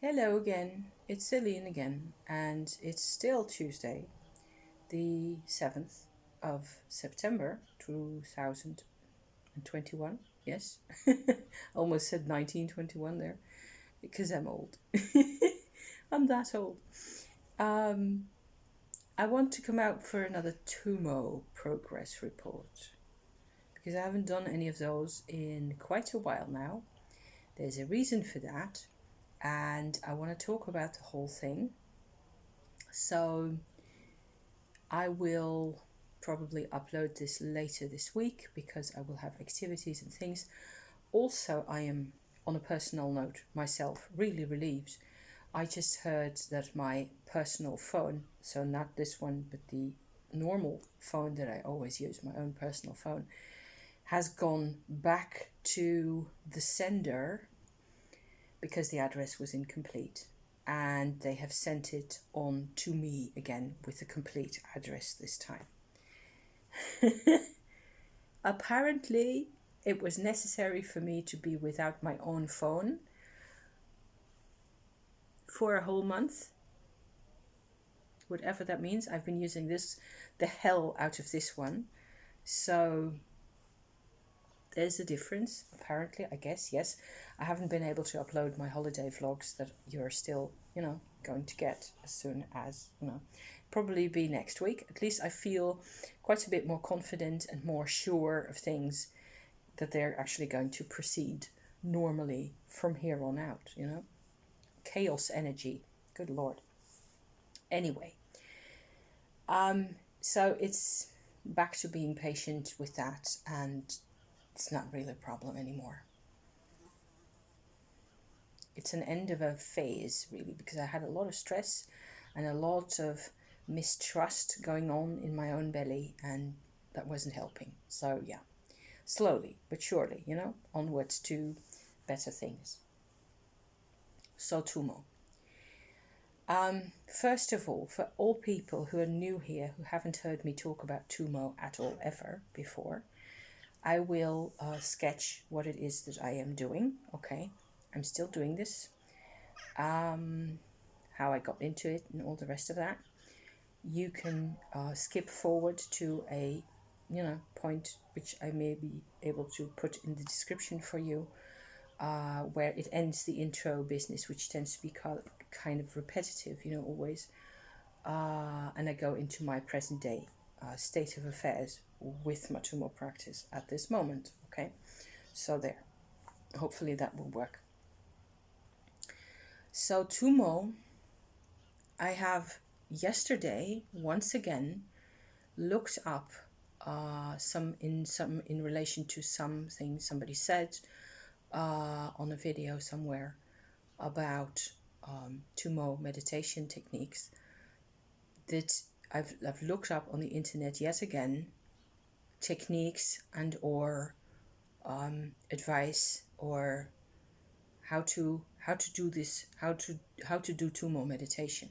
Hello again, it's Celine again, and it's still Tuesday, the 7th of September 2021. Yes, almost said 1921 there because I'm old. I'm that old. Um, I want to come out for another Tummo progress report because I haven't done any of those in quite a while now. There's a reason for that, and I want to talk about the whole thing. So I will probably upload this later this week because I will have activities and things. Also, I am, on a personal note, myself really relieved. I just heard that my personal phone, so not this one, but the normal phone that I always use, my own personal phone, has gone back to the sender because the address was incomplete. And they have sent it on to me again with the complete address this time. Apparently, it was necessary for me to be without my own phone for a whole month. Whatever that means, I've been using the hell out of this one. So there's a difference, apparently, I guess. Yes, I haven't been able to upload my holiday vlogs that you're still, going to get as soon as, probably be next week. At least I feel quite a bit more confident and more sure of things that they're actually going to proceed normally from here on out. Chaos energy. Good Lord. Anyway, so it's back to being patient with that, and it's not really a problem anymore. It's an end of a phase, really, because I had a lot of stress and a lot of mistrust going on in my own belly, and that wasn't helping. So, yeah, slowly but surely, onwards to better things. So, Tummo. First of all, for all people who are new here, who haven't heard me talk about Tummo at all ever before, I will sketch what it is that I am doing. Okay, I'm still doing this. How I got into it and all the rest of that. You can skip forward to a point which I may be able to put in the description for you, where it ends the intro business, which tends to be kind of repetitive, always. And I go into my present day state of affairs with my Tummo practice at this moment. Okay, so there. Hopefully that will work. So Tummo, I have yesterday once again looked up some in relation to something somebody said on a video somewhere about Tummo meditation techniques that I've looked up on the internet yet again, techniques and or advice or how to do this, how to do Tummo meditation.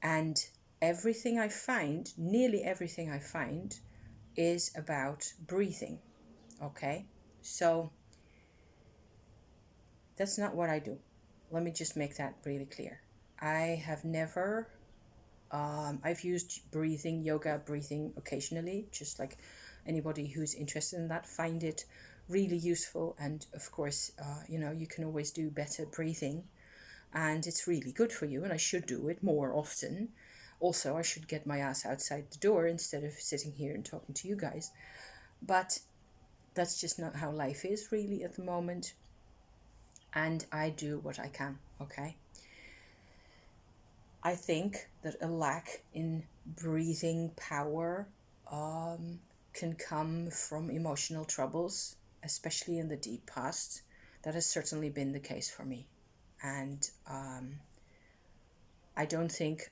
And everything I find, nearly everything I find, is about breathing. Okay, so that's not what I do. Let me just make that really clear. I have never, I've used breathing, yoga breathing occasionally, just like anybody who's interested in that, find it really useful. And of course, you can always do better breathing, and it's really good for you, and I should do it more often. Also, I should get my ass outside the door instead of sitting here and talking to you guys. But that's just not how life is really at the moment. And I do what I can, okay? I think that a lack in breathing power can come from emotional troubles, especially in the deep past. That has certainly been the case for me. And I don't think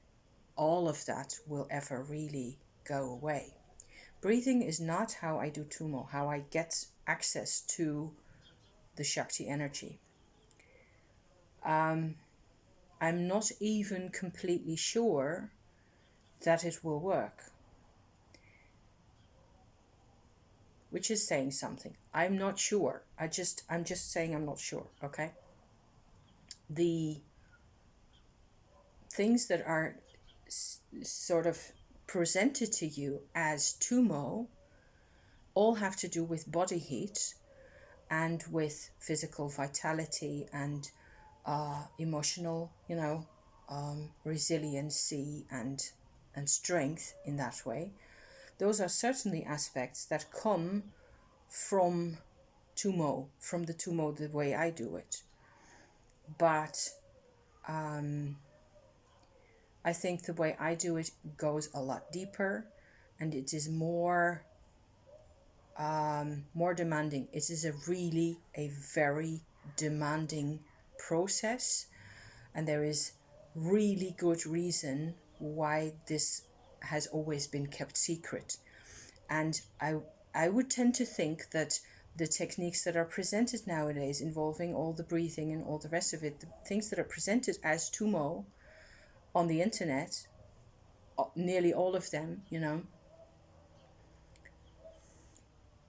all of that will ever really go away. Breathing is not how I do Tummo, how I get access to the Shakti energy. I'm not even completely sure that it will work, which is saying something. I'm not sure. I'm just saying I'm not sure, okay? The things that are sort of presented to you as Tummo all have to do with body heat and with physical vitality and emotional, resiliency and strength in that way. Those are certainly aspects that come from Tummo, from the Tummo, the way I do it. But I think the way I do it goes a lot deeper, and it is more demanding. It is a very demanding process, and there is really good reason why this has always been kept secret. And I would tend to think that the techniques that are presented nowadays, involving all the breathing and all the rest of it, the things that are presented as Tummo on the internet, nearly all of them,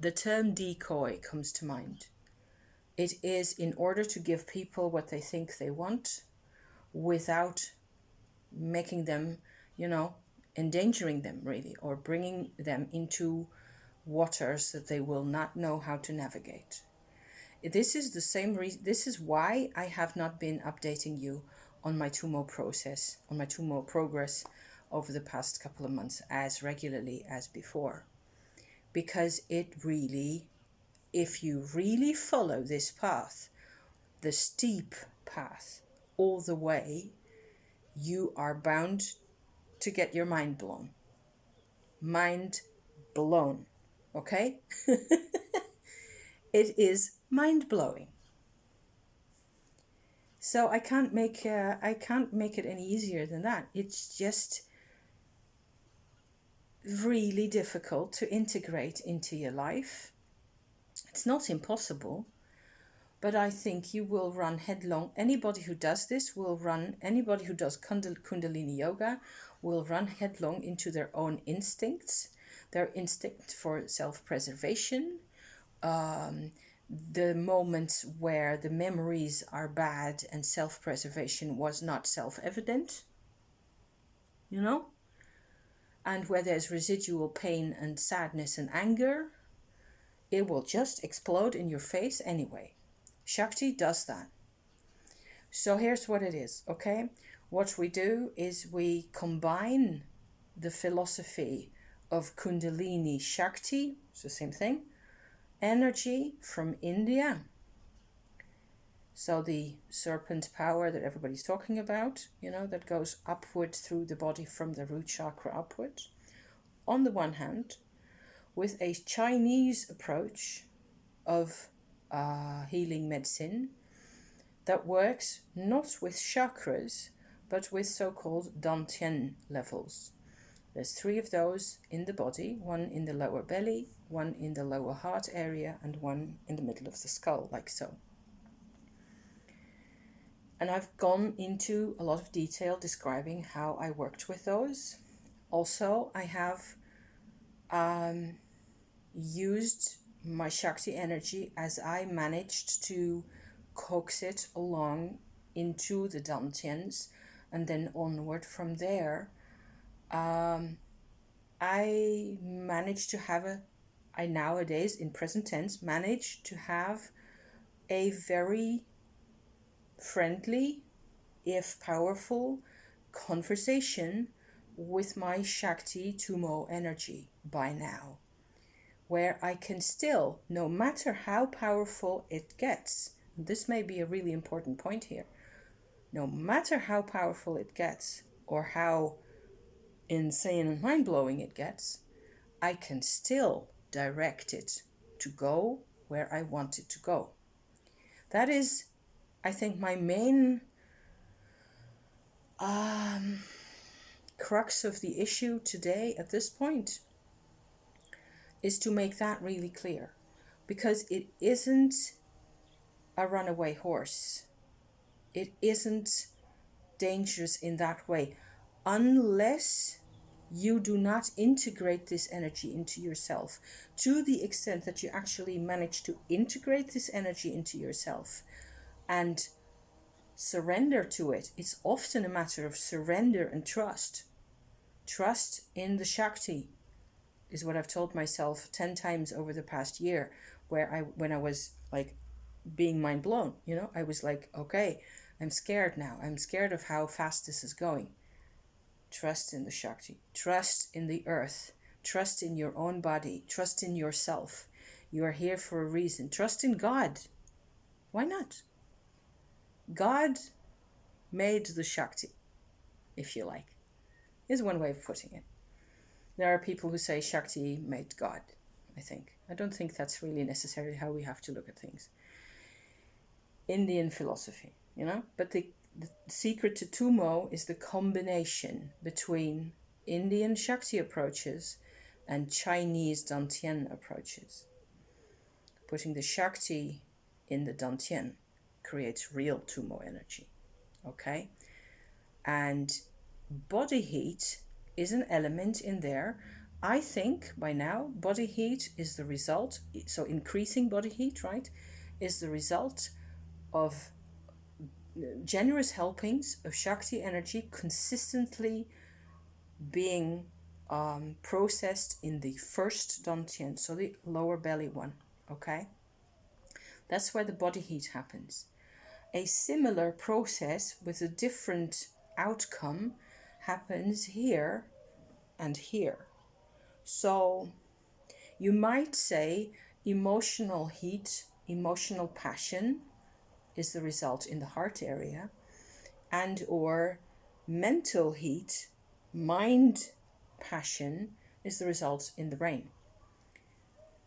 the term decoy comes to mind. It is in order to give people what they think they want without making them, endangering them really, or bringing them into waters that they will not know how to navigate. This is the same reason. This is why I have not been updating you on my Tummo process, on my Tummo progress over the past couple of months as regularly as before. Because it really, if you really follow this path, the steep path, all the way, you are bound to get your mind blown. Mind blown. Okay? It is mind blowing. So I can't make it any easier than that. It's just really difficult to integrate into your life. It's not impossible, but I think you will run headlong. Anybody who does this will run. Anybody who does Kundalini yoga will run headlong into their own instincts, their instinct for self-preservation. The moments where the memories are bad and self-preservation was not self-evident, and where there's residual pain and sadness and anger, it will just explode in your face anyway. Shakti does that. So here's what it is, okay? What we do is we combine the philosophy of Kundalini Shakti, it's the same thing, energy from India. So the serpent power that everybody's talking about, that goes upward through the body from the root chakra upward, on the one hand, with a Chinese approach of healing medicine that works not with chakras, but with so-called dantian levels. There's 3 of those in the body, 1 in the lower belly, 1 in the lower heart area, and 1 in the middle of the skull, like so. And I've gone into a lot of detail describing how I worked with those. Also, I have used my Shakti energy as I managed to coax it along into the dantians, and then onward from there. I managed to have I nowadays, in present tense, manage to have a very friendly, if powerful, conversation with my Shakti Tummo energy by now, where I can still, no matter how powerful it gets, this may be a really important point here, no matter how powerful it gets or how insane and mind-blowing it gets, I can still direct it to go where I want it to go. That is, I think, my main crux of the issue today at this point, is to make that really clear, because it isn't a runaway horse. It isn't dangerous in that way, unless you do not integrate this energy into yourself to the extent that you actually manage to integrate this energy into yourself and surrender to it. It's often a matter of surrender and trust. Trust in the Shakti is what I've told myself 10 times over the past year, when I was like being mind blown, I was like, okay, I'm scared now. I'm scared of how fast this is going. Trust in the Shakti, trust in the earth, trust in your own body, trust in yourself. You are here for a reason. Trust in God. Why not? God made the Shakti, if you like, is one way of putting it. There are people who say Shakti made God, I think. I don't think that's really necessarily how we have to look at things. Indian philosophy, But the secret to Tummo is the combination between Indian Shakti approaches and Chinese Dantian approaches. Putting the Shakti in the Dantian creates real Tummo energy, okay? And body heat is an element in there. I think by now body heat is the result, so increasing body heat, right, is the result of generous helpings of Shakti energy consistently being processed in the first Dantian, so the lower belly one, okay? That's where the body heat happens. A similar process with a different outcome happens here and here. So you might say emotional heat, emotional passion is the result in the heart area, and or mental heat, mind passion is the result in the brain.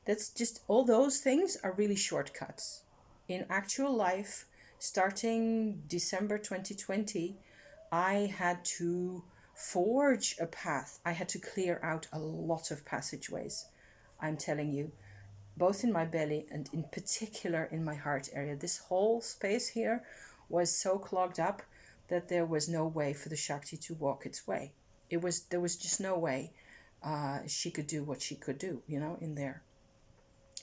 That's just, all those things are really shortcuts. In actual life, starting December 2020, I had to forge a path. I had to clear out a lot of passageways, I'm telling you, both in my belly and in particular in my heart area. This whole space here was so clogged up that there was no way for the Shakti to walk its way. There was just no way she could do what she could do, in there.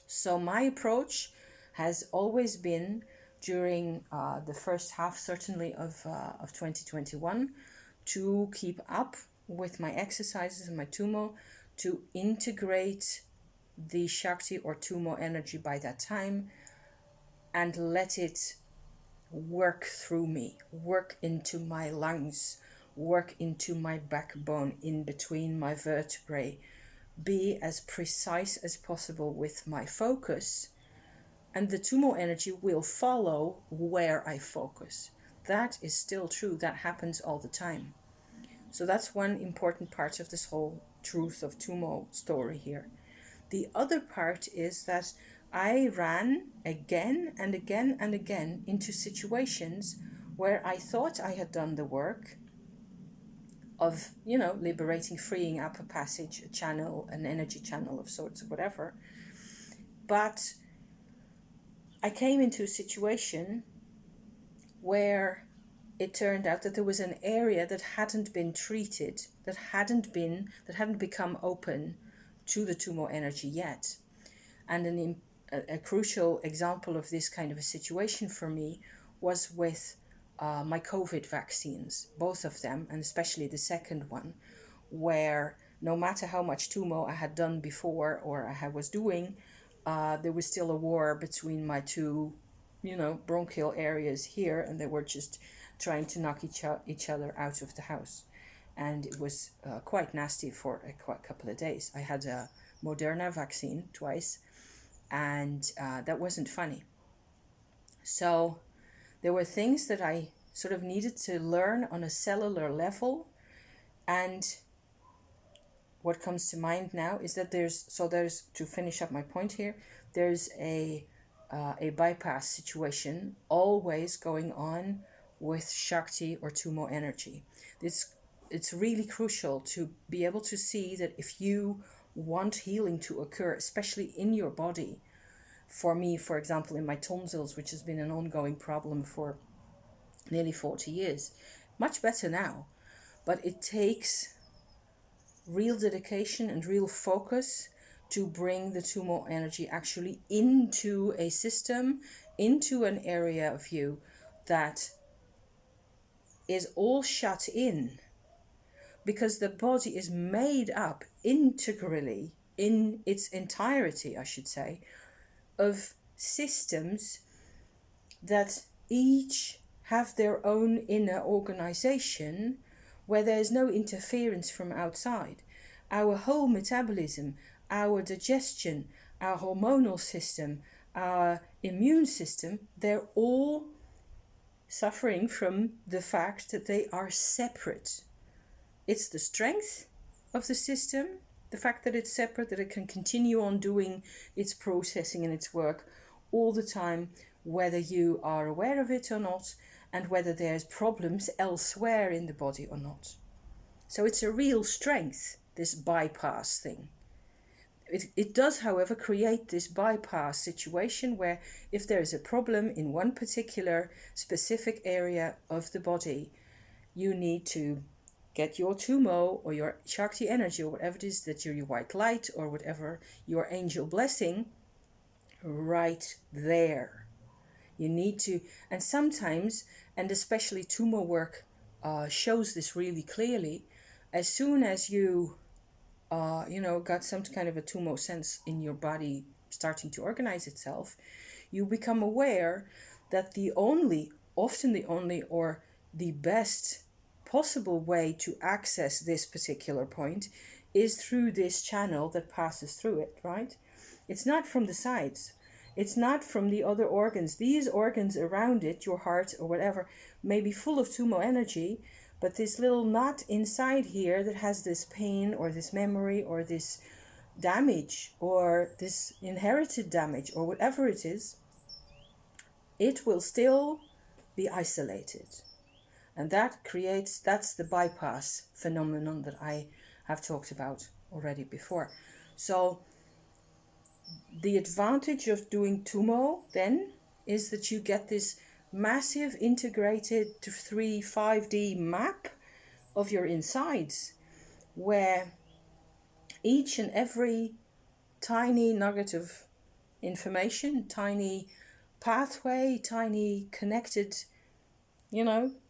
So my approach has always been, during the first half, certainly of 2021, to keep up with my exercises and my Tummo, to integrate the Shakti or Tummo energy by that time, and let it work through me, work into my lungs, work into my backbone, in between my vertebrae, be as precise as possible with my focus, and the Tummo energy will follow where I focus. That is still true. That happens all the time. So that's one important part of this whole truth of Tummo story here. The other part is that I ran again and again and again into situations where I thought I had done the work of, liberating, freeing up a passage, a channel, an energy channel of sorts, or whatever. But I came into a situation where it turned out that there was an area that hadn't been treated, that hadn't become open to the Tummo energy yet. And a crucial example of this kind of a situation for me was with my COVID vaccines, both of them, and especially the second one, where no matter how much Tummo I had done before or I was doing, there was still a war between my two, bronchial areas here, and they were just trying to knock each other out of the house. And it was quite nasty for a couple of days. I had a Moderna vaccine twice, and that wasn't funny. So there were things that I sort of needed to learn on a cellular level. And what comes to mind now is that there's, to finish up my point here, there's a bypass situation always going on with Shakti or Tummo energy. It's really crucial to be able to see that if you want healing to occur, especially in your body. For me, for example, in my tonsils, which has been an ongoing problem for nearly 40 years, much better now, but it takes real dedication and real focus to bring the Tummo energy actually into a system, into an area of you that is all shut in, because the body is made up integrally, in its entirety, I should say, of systems that each have their own inner organization, where there is no interference from outside. Our whole metabolism, our digestion, our hormonal system, our immune system, they're all suffering from the fact that they are separate. It's the strength of the system, the fact that it's separate, that it can continue on doing its processing and its work all the time, whether you are aware of it or not, and whether there's problems elsewhere in the body or not. So it's a real strength, this bypass thing. It does, however, create this bypass situation where if there is a problem in one particular specific area of the body, you need to get your Tummo or your Shakti energy or whatever it is, that your white light or whatever, your angel blessing, right there. You need to, and sometimes, and especially Tummo work shows this really clearly, as soon as you got some kind of a Tummo sense in your body starting to organize itself, you become aware that often the only, or the best possible way to access this particular point is through this channel that passes through it, right? It's not from the sides. It's not from the other organs. These organs around it, your heart or whatever, may be full of Tummo energy, but this little knot inside here that has this pain or this memory or this damage or this inherited damage or whatever it is, it will still be isolated. And that's the bypass phenomenon that I have talked about already before. So the advantage of doing Tummo then is that you get this massive integrated 5D map of your insides, where each and every tiny nugget of information, tiny pathway, tiny connected,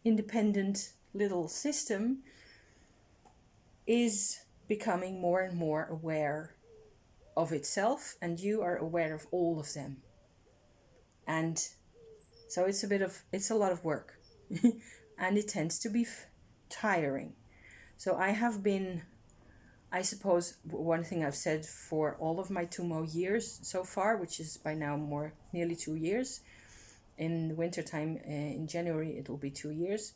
independent little system is becoming more and more aware of itself, and you are aware of all of them. And so it's a lot of work and it tends to be tiring. So I suppose one thing I've said for all of my Tummo years so far, which is by now nearly 2 years. In the wintertime, in January, it will be 2 years.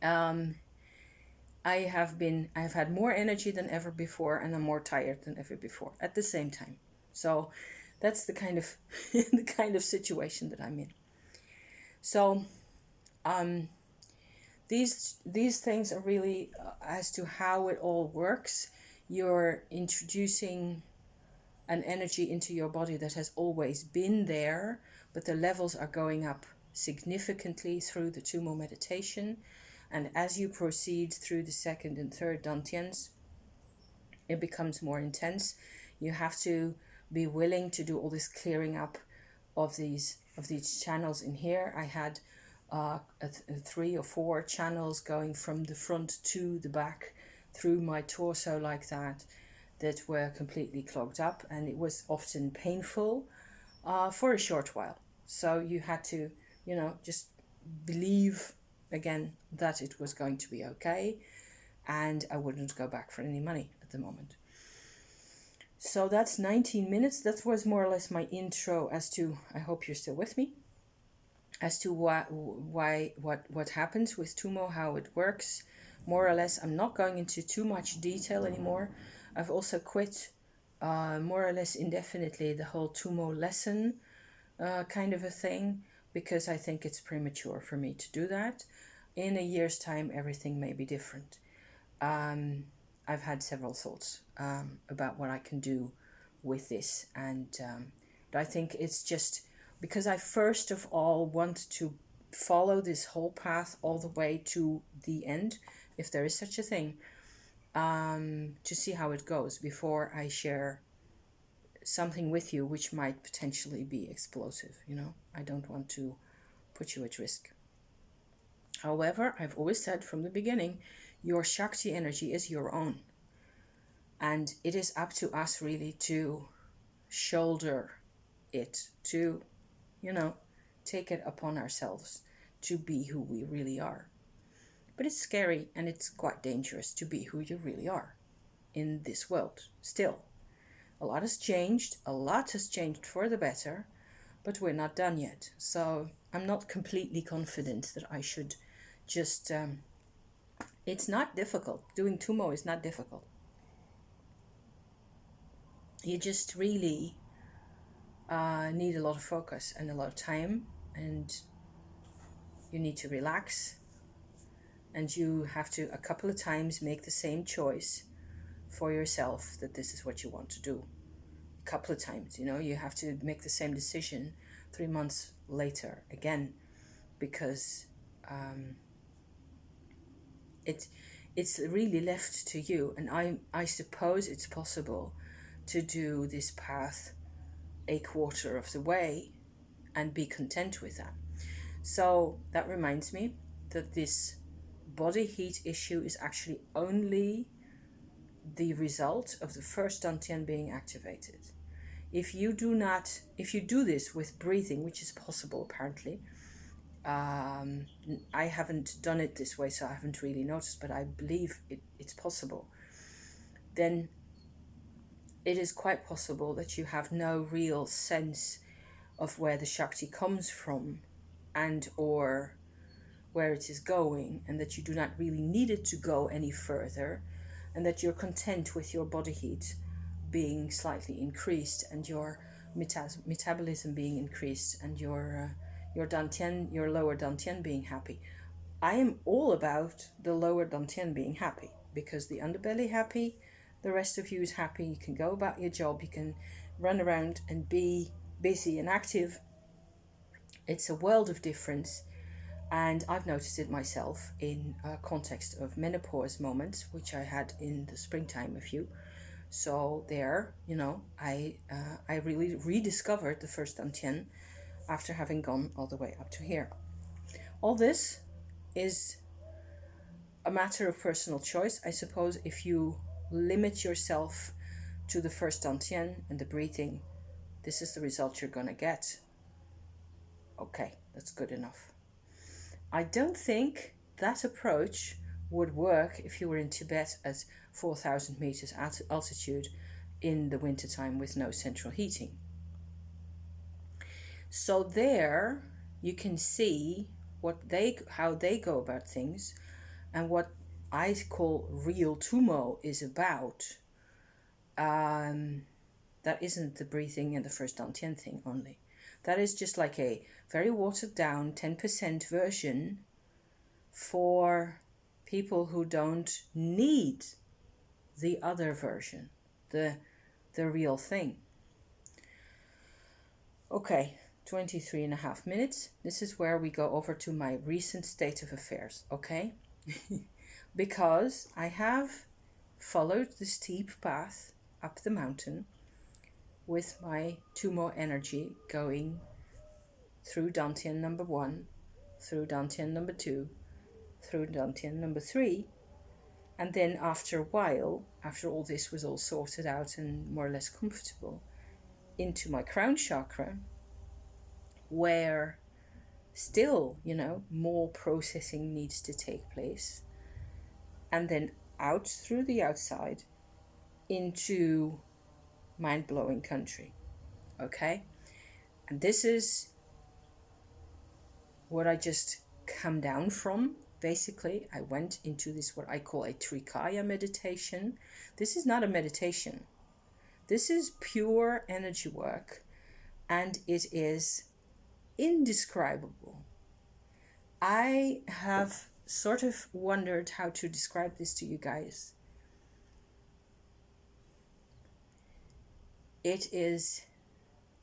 I have had more energy than ever before, and I'm more tired than ever before at the same time. So that's the kind of the kind of situation that I'm in. So these things are really as to how it all works. You're introducing an energy into your body that has always been there, but the levels are going up significantly through the Tummo meditation. And as you proceed through the second and third dantians, it becomes more intense. You have to be willing to do all this clearing up of these channels in here. I had 3 or 4 channels going from the front to the back through my torso like that were completely clogged up, and it was often painful for a short while. So you had to, just believe again that it was going to be okay, and I wouldn't go back for any money at the moment. So that's 19 minutes. That was more or less my intro as to, I hope you're still with me, as to what happens with Tummo, how it works. More or less, I'm not going into too much detail anymore. I've also quit more or less indefinitely the whole Tummo lesson kind of a thing, because I think it's premature for me to do that. In a year's time, everything may be different. I've had several thoughts about what I can do with this, but I think it's just because I first of all want to follow this whole path all the way to the end, if there is such a thing, to see how it goes before I share something with you which might potentially be explosive. I don't want to put you at risk. However, I've always said from the beginning, your Shakti energy is your own. And it is up to us really to shoulder it, to, you know, take it upon ourselves to be who we really are. But it's scary and it's quite dangerous to be who you really are in this world. Still, a lot has changed. A lot has changed for the better, but we're not done yet. So I'm not completely confident that I should just. It's not difficult. Doing Tummo is not difficult. You just really need a lot of focus and a lot of time, and you need to relax, and you have to a couple of times make the same choice for yourself that this is what you want to do. A couple of times, you have to make the same decision 3 months later again, because it's really left to you. And I suppose it's possible to do this path a quarter of the way and be content with that. So that reminds me that this body heat issue is actually only the result of the first dantian being activated. If you do this with breathing, which is possible apparently, I haven't done it this way, so I haven't really noticed, but I believe it's possible, then it is quite possible that you have no real sense of where the Shakti comes from and or where it is going, and that you do not really need it to go any further, and that you're content with your body heat being slightly increased and your metabolism being increased and your dantian, your lower dantian being happy. I am all about the lower dantian being happy, because the underbelly happy, the rest of you is happy. You can go about your job, you can run around and be busy and active. It's a world of difference. And I've noticed it myself in a context of menopause moments, which I had in the springtime a few. So there, I really rediscovered the first dantian after having gone all the way up to here. All this is a matter of personal choice. I suppose if you limit yourself to the first dantian and the breathing, this is the result you're going to get. Okay, that's good enough. I don't think that approach would work if you were in Tibet at 4,000 meters altitude in the wintertime with no central heating. So there you can see how they go about things, and what I call real Tummo is about. That isn't the breathing and the first dantian thing only. That is just like a very watered down 10% version for people who don't need the other version, the real thing. Okay, 23.5 minutes. This is where we go over to my recent state of affairs, okay? Because I have followed the steep path up the mountain with my Tummo energy going through dantian number 1, through dantian number 2, through dantian number 3, and then after a while, after all this was all sorted out and more or less comfortable, into my crown chakra, where still, more processing needs to take place, and then out through the outside into mind-blowing country. Okay? And this is what I just come down from. Basically, I went into this, what I call a Trikaya meditation. This is not a meditation. This is pure energy work, and it is indescribable. I have sort of wondered how to describe this to you guys. It is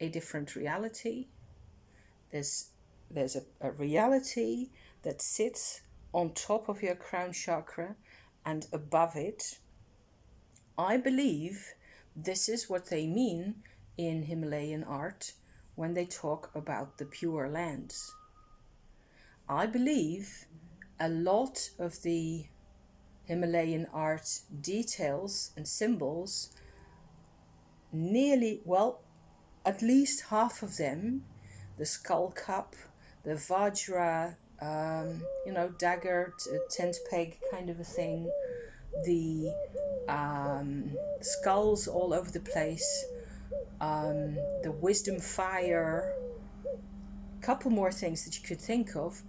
a different reality. There's a reality that sits on top of your crown chakra and above it. I believe this is what they mean in Himalayan art when they talk about the Pure Lands. I believe a lot of the Himalayan art details and symbols, nearly, well, at least half of them, the skull cup, the Vajra, dagger, tent peg kind of a thing, the skulls all over the place, the wisdom fire, a couple more things that you could think of,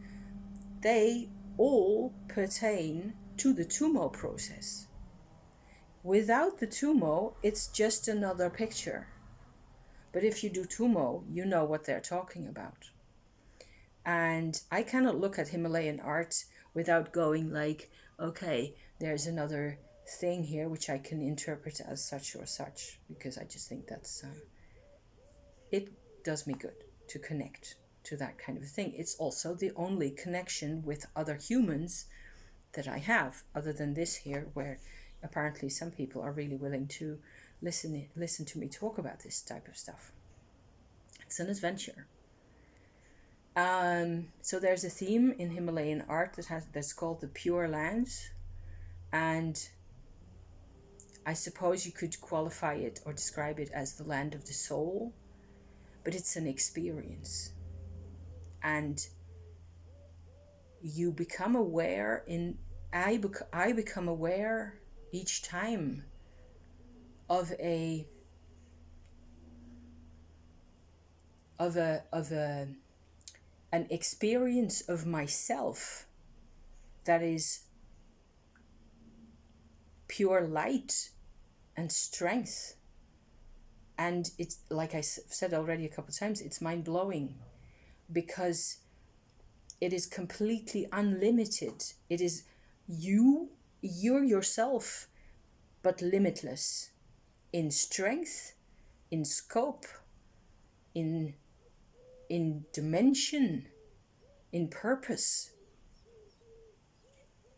they all pertain to the Tummo process. Without the Tummo, it's just another picture. But if you do Tummo, you know what they're talking about. And I cannot look at Himalayan art without going like, okay, there's another thing here which I can interpret as such or such, because I just think that's it does me good to connect to that kind of thing. It's also the only connection with other humans that I have, other than this here, where apparently some people are really willing to listen to me talk about this type of stuff. It's an adventure. So there's a theme in Himalayan art that's called the Pure Lands, and I suppose you could qualify it or describe it as the land of the soul, but it's an experience, and you become aware in I become aware each time of a an experience of myself that is pure light and strength. And it's like I said already a couple of times, it's mind-blowing because it is completely unlimited. It is you're yourself, but limitless in strength, in scope, in dimension, in purpose.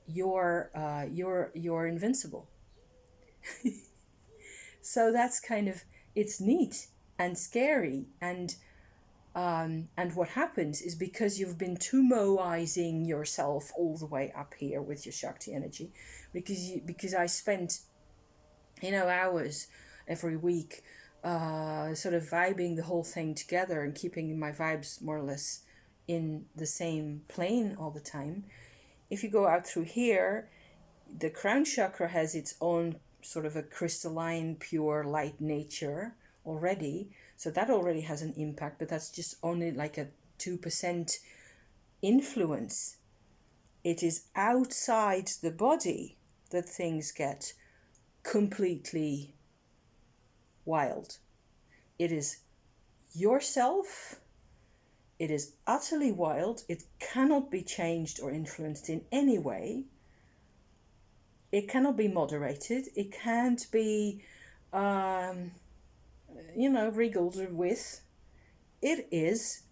You're invincible. So that's kind of, it's neat and scary, and what happens is, because you've been Tummoizing yourself all the way up here with your Shakti energy, because I spent hours every week sort of vibing the whole thing together and keeping my vibes more or less in the same plane all the time. If you go out through here, the crown chakra has its own sort of a crystalline, pure light nature already. So that already has an impact, but that's just only like a 2% influence. It is outside the body that things get completely wild. It is yourself. It is utterly wild. It cannot be changed or influenced in any way. It cannot be moderated. It can't be, wriggled with. It is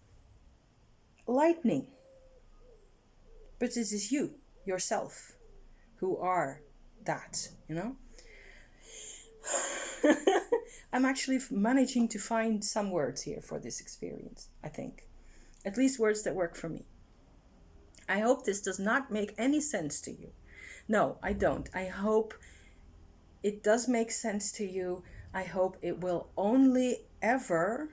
lightning. But this is you, yourself, who are that, I'm actually managing to find some words here for this experience, I think. At least words that work for me. I hope this does not make any sense to you. No, I don't. I hope it does make sense to you. I hope it will only ever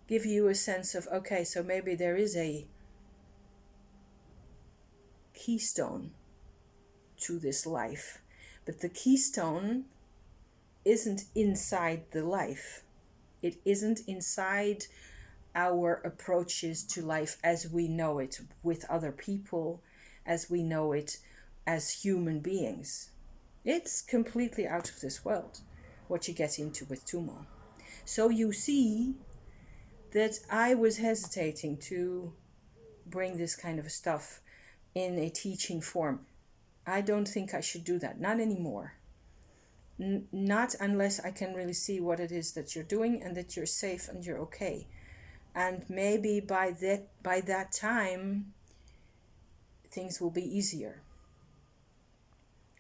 give you a sense of, okay, so maybe there is a keystone to this life. But the keystone isn't inside the life. It isn't inside our approaches to life as we know it with other people, as we know it as human beings. It's completely out of this world, what you get into with Tummo. So you see that I was hesitating to bring this kind of stuff in a teaching form. I don't think I should do that, not anymore. Not unless I can really see what it is that you're doing and that you're safe and you're okay. And maybe by that time, things will be easier.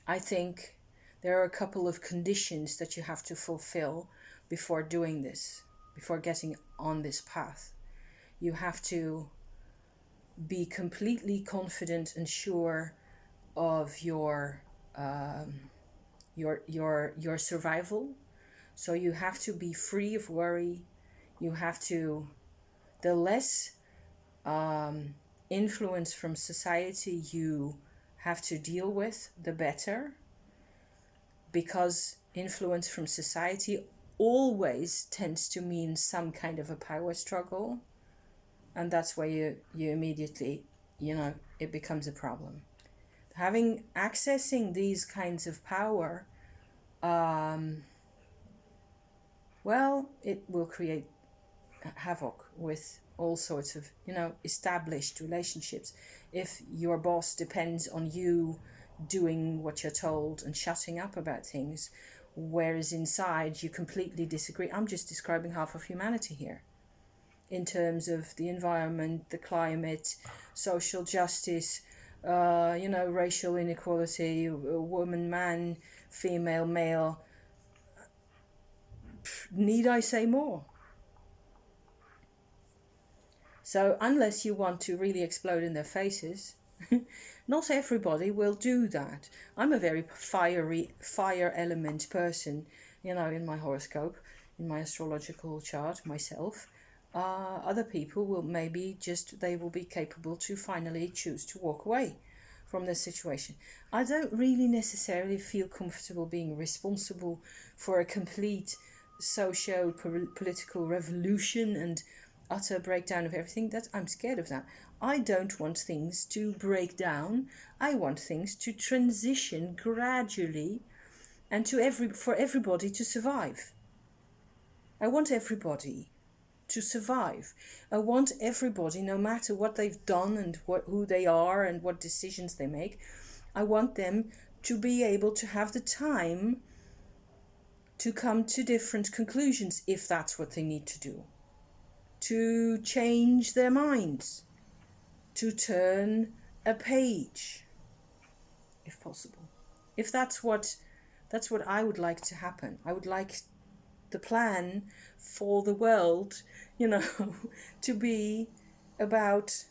I think there are a couple of conditions that you have to fulfill before doing this, before getting on this path. You have to be completely confident and sure of your survival. So you have to be free of worry. You have to, the less influence from society you have to deal with, the better, because influence from society always tends to mean some kind of a power struggle, and that's where you immediately, it becomes a problem. Having accessing these kinds of power, well, it will create havoc with all sorts of, established relationships. If your boss depends on you doing what you're told and shutting up about things, whereas inside you completely disagree. I'm just describing half of humanity here in terms of the environment, the climate, social justice, racial inequality, woman, man, female, male. Need I say more? So unless you want to really explode in their faces, not everybody will do that. I'm a very fire element person, in my horoscope, in my astrological chart myself. Other people will they will be capable to finally choose to walk away from the situation. I don't really necessarily feel comfortable being responsible for a complete socio-political revolution and utter breakdown of everything. That I'm scared of that. I don't want things to break down. I want things to transition gradually and for everybody to survive. I want everybody to survive. I want everybody, no matter what they've done and who they are and what decisions they make, I want them to be able to have the time to come to different conclusions if that's what they need to do. To change their minds. To turn a page, if possible. If that's what I would like to happen. I would like the plan for the world, to be about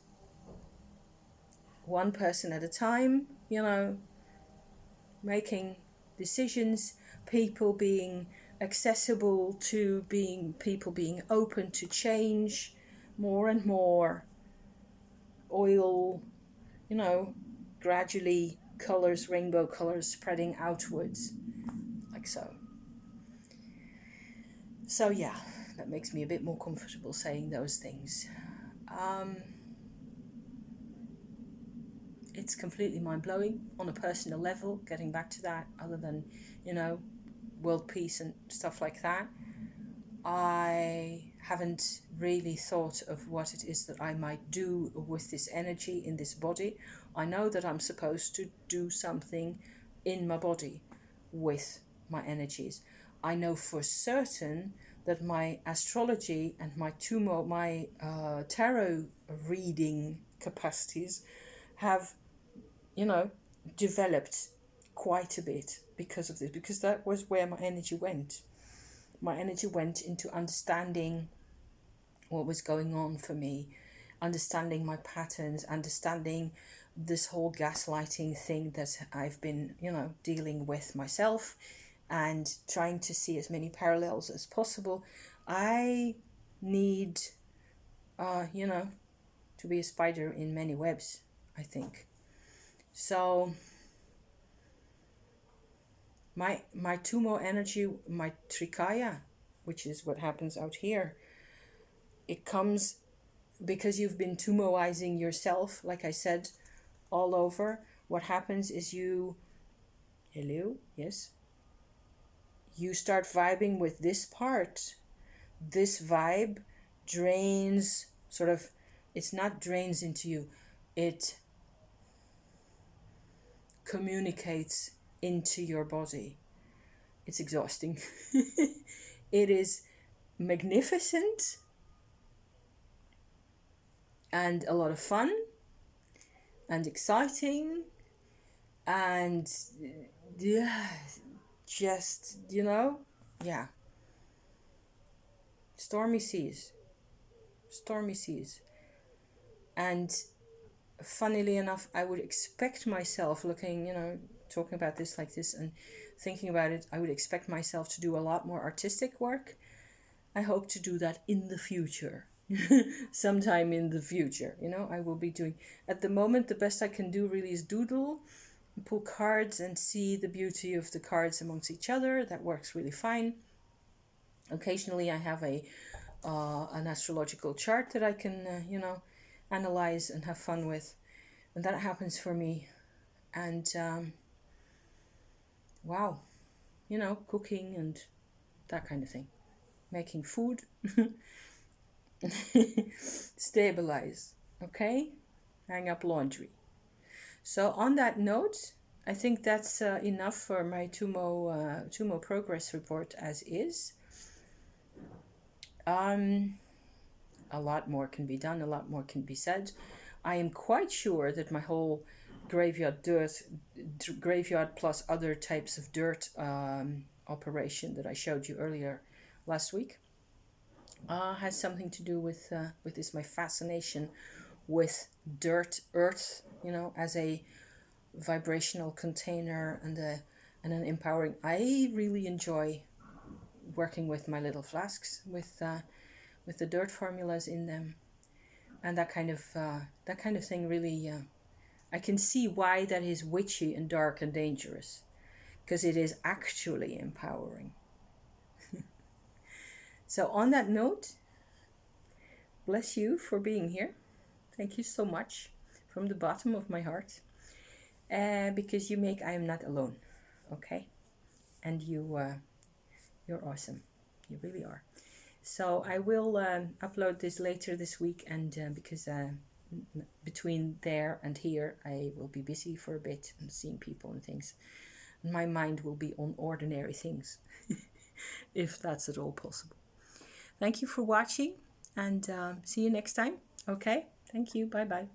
one person at a time, making decisions, people being accessible to people being open to change more and more. Oil, gradually colors, rainbow colors spreading outwards, like so. So yeah, that makes me a bit more comfortable saying those things. It's completely mind-blowing on a personal level, getting back to that, other than, world peace and stuff like that. I haven't really thought of what it is that I might do with this energy in this body. I know that I'm supposed to do something in my body with my energies. I know for certain that my astrology and my Tummo, my tarot reading capacities have, developed quite a bit because of this, because that was where my energy went. My energy went into understanding what was going on for me, understanding my patterns, understanding this whole gaslighting thing that I've been, dealing with myself, and trying to see as many parallels as possible. I need, to be a spider in many webs, I think. So my Tummo energy, my Trikaya, which is what happens out here, it comes because you've been Tummoizing yourself, like I said, all over. What happens is hello, yes, you start vibing with this part. This vibe drains, sort of, it's not drains into you, it communicates into your body. It's exhausting. It is magnificent and a lot of fun and exciting and just, yeah. Stormy seas. And funnily enough, I would expect myself looking, talking about this like this and thinking about it, I would expect myself to do a lot more artistic work. I hope to do that in the future. Sometime in the future, I will be doing. At the moment, the best I can do really is doodle, pull cards, and see the beauty of the cards amongst each other. That works really fine. Occasionally, I have an astrological chart that I can, analyze and have fun with, and that happens for me. And wow, cooking and that kind of thing, making food, stabilize, okay, hang up laundry. So on that note, I think that's enough for my Tummo progress report as is. A lot more can be done, a lot more can be said. I am quite sure that my whole graveyard plus other types of dirt operation that I showed you earlier last week has something to do with this, my fascination with dirt, earth, as a vibrational container and an empowering. I really enjoy working with my little flasks with the dirt formulas in them, and that kind of thing really. I can see why that is witchy and dark and dangerous, because it is actually empowering. So on that note, bless you for being here. Thank you so much from the bottom of my heart. Because you make I am not alone, okay? And you're awesome. You really are. So I will upload this later this week, and because between there and here I will be busy for a bit and seeing people and things. My mind will be on ordinary things, if that's at all possible. Thank you for watching, and see you next time. Okay? Thank you. Bye-bye.